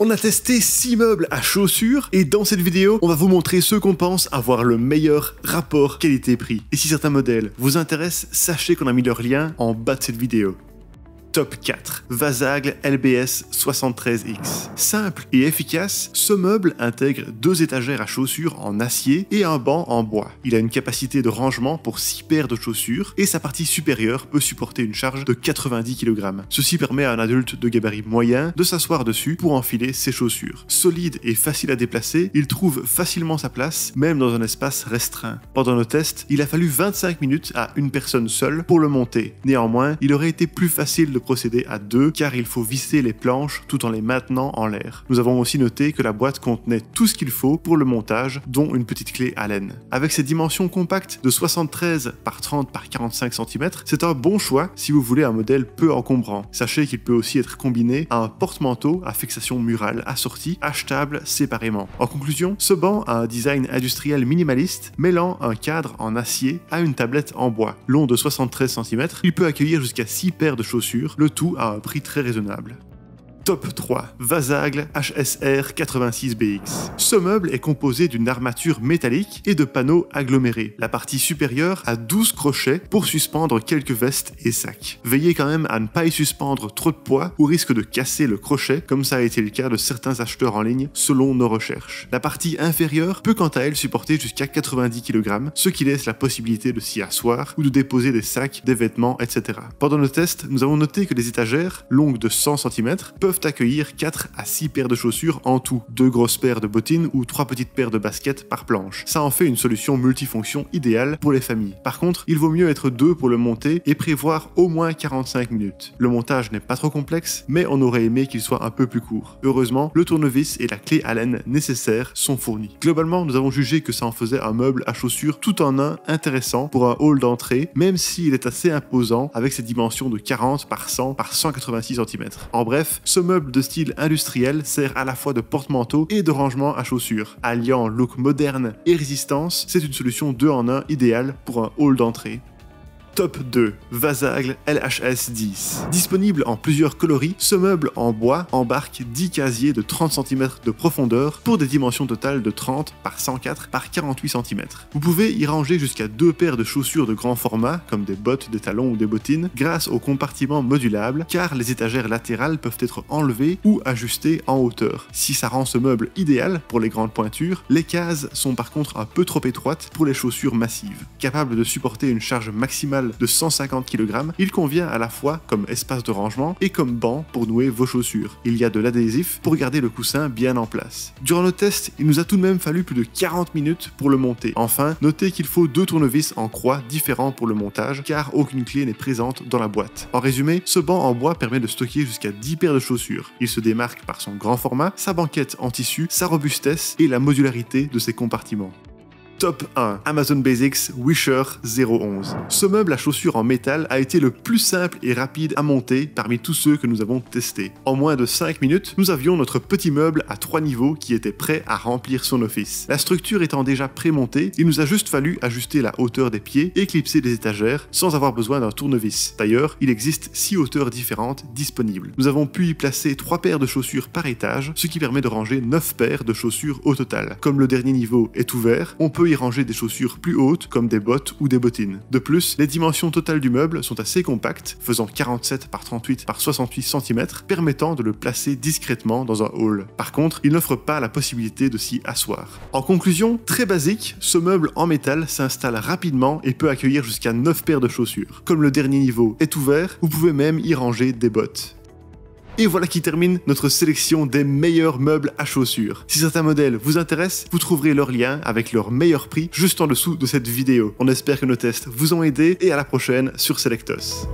On a testé 6 meubles à chaussures et dans cette vidéo, on va vous montrer ceux qu'on pense avoir le meilleur rapport qualité-prix. Et si certains modèles vous intéressent, sachez qu'on a mis leur lien en bas de cette vidéo. Top 4. Vasagle LBS 73X. Simple et efficace, ce meuble intègre 2 étagères à chaussures en acier et un banc en bois. Il a une capacité de rangement pour 6 paires de chaussures et sa partie supérieure peut supporter une charge de 90 kg. Ceci permet à un adulte de gabarit moyen de s'asseoir dessus pour enfiler ses chaussures. Solide et facile à déplacer, il trouve facilement sa place, même dans un espace restreint. Pendant nos tests, il a fallu 25 minutes à une personne seule pour le monter. Néanmoins, il aurait été plus facile de procéder à 2 car il faut visser les planches tout en les maintenant en l'air. Nous avons aussi noté que la boîte contenait tout ce qu'il faut pour le montage, dont une petite clé Allen. Avec ses dimensions compactes de 73 par 30 par 45 cm, c'est un bon choix si vous voulez un modèle peu encombrant. Sachez qu'il peut aussi être combiné à un porte-manteau à fixation murale assorti, achetable séparément. En conclusion, ce banc a un design industriel minimaliste, mêlant un cadre en acier à une tablette en bois. Long de 73 cm, il peut accueillir jusqu'à 6 paires de chaussures, le tout à un prix très raisonnable. Top 3. Vasagle HSR 86BX. Ce meuble est composé d'une armature métallique et de panneaux agglomérés. La partie supérieure a 12 crochets pour suspendre quelques vestes et sacs. Veillez quand même à ne pas y suspendre trop de poids ou risque de casser le crochet, comme ça a été le cas de certains acheteurs en ligne selon nos recherches. La partie inférieure peut quant à elle supporter jusqu'à 90 kg, ce qui laisse la possibilité de s'y asseoir ou de déposer des sacs, des vêtements, etc. Pendant nos tests, nous avons noté que les étagères, longues de 100 cm, peuvent accueillir 4 à 6 paires de chaussures en tout, 2 grosses paires de bottines ou 3 petites paires de baskets par planche. Ça en fait une solution multifonction idéale pour les familles. Par contre, il vaut mieux être 2 pour le monter et prévoir au moins 45 minutes. Le montage n'est pas trop complexe, mais on aurait aimé qu'il soit un peu plus court. Heureusement, le tournevis et la clé Allen nécessaires sont fournis. Globalement, nous avons jugé que ça en faisait un meuble à chaussures tout en un intéressant pour un hall d'entrée, même s'il est assez imposant avec ses dimensions de 40 par 100 par 186 cm. En bref, ce meuble de style industriel sert à la fois de porte-manteau et de rangement à chaussures. Alliant look moderne et résistance, c'est une solution 2 en 1 idéale pour un hall d'entrée. Top 2. Vasagle LHS 10. Disponible en plusieurs coloris, ce meuble en bois embarque 10 casiers de 30 cm de profondeur pour des dimensions totales de 30 par 104 par 48 cm. Vous pouvez y ranger jusqu'à 2 paires de chaussures de grand format, comme des bottes, des talons ou des bottines, grâce au compartiment modulable, car les étagères latérales peuvent être enlevées ou ajustées en hauteur. Si ça rend ce meuble idéal pour les grandes pointures, les cases sont par contre un peu trop étroites pour les chaussures massives. Capable de supporter une charge maximale de 150 kg, il convient à la fois comme espace de rangement et comme banc pour nouer vos chaussures. Il y a de l'adhésif pour garder le coussin bien en place. Durant nos tests, il nous a tout de même fallu plus de 40 minutes pour le monter. Enfin, notez qu'il faut 2 tournevis en croix différents pour le montage, car aucune clé n'est présente dans la boîte. En résumé, ce banc en bois permet de stocker jusqu'à 10 paires de chaussures. Il se démarque par son grand format, sa banquette en tissu, sa robustesse et la modularité de ses compartiments. Top 1. Amazon Basics Wisher 011. Ce meuble à chaussures en métal a été le plus simple et rapide à monter parmi tous ceux que nous avons testés. En moins de 5 minutes, nous avions notre petit meuble à 3 niveaux qui était prêt à remplir son office. La structure étant déjà pré-montée, il nous a juste fallu ajuster la hauteur des pieds et clipser les étagères sans avoir besoin d'un tournevis. D'ailleurs, il existe 6 hauteurs différentes disponibles. Nous avons pu y placer 3 paires de chaussures par étage, ce qui permet de ranger 9 paires de chaussures au total. Comme le dernier niveau est ouvert, on peut y ranger des chaussures plus hautes comme des bottes ou des bottines. De plus, les dimensions totales du meuble sont assez compactes, faisant 47 par 38 par 68 cm, permettant de le placer discrètement dans un hall. Par contre, il n'offre pas la possibilité de s'y asseoir. En conclusion, très basique, ce meuble en métal s'installe rapidement et peut accueillir jusqu'à 9 paires de chaussures. Comme le dernier niveau est ouvert, vous pouvez même y ranger des bottes. Et voilà qui termine notre sélection des meilleurs meubles à chaussures. Si certains modèles vous intéressent, vous trouverez leur lien avec leur meilleur prix juste en dessous de cette vidéo. On espère que nos tests vous ont aidé et à la prochaine sur Selectos.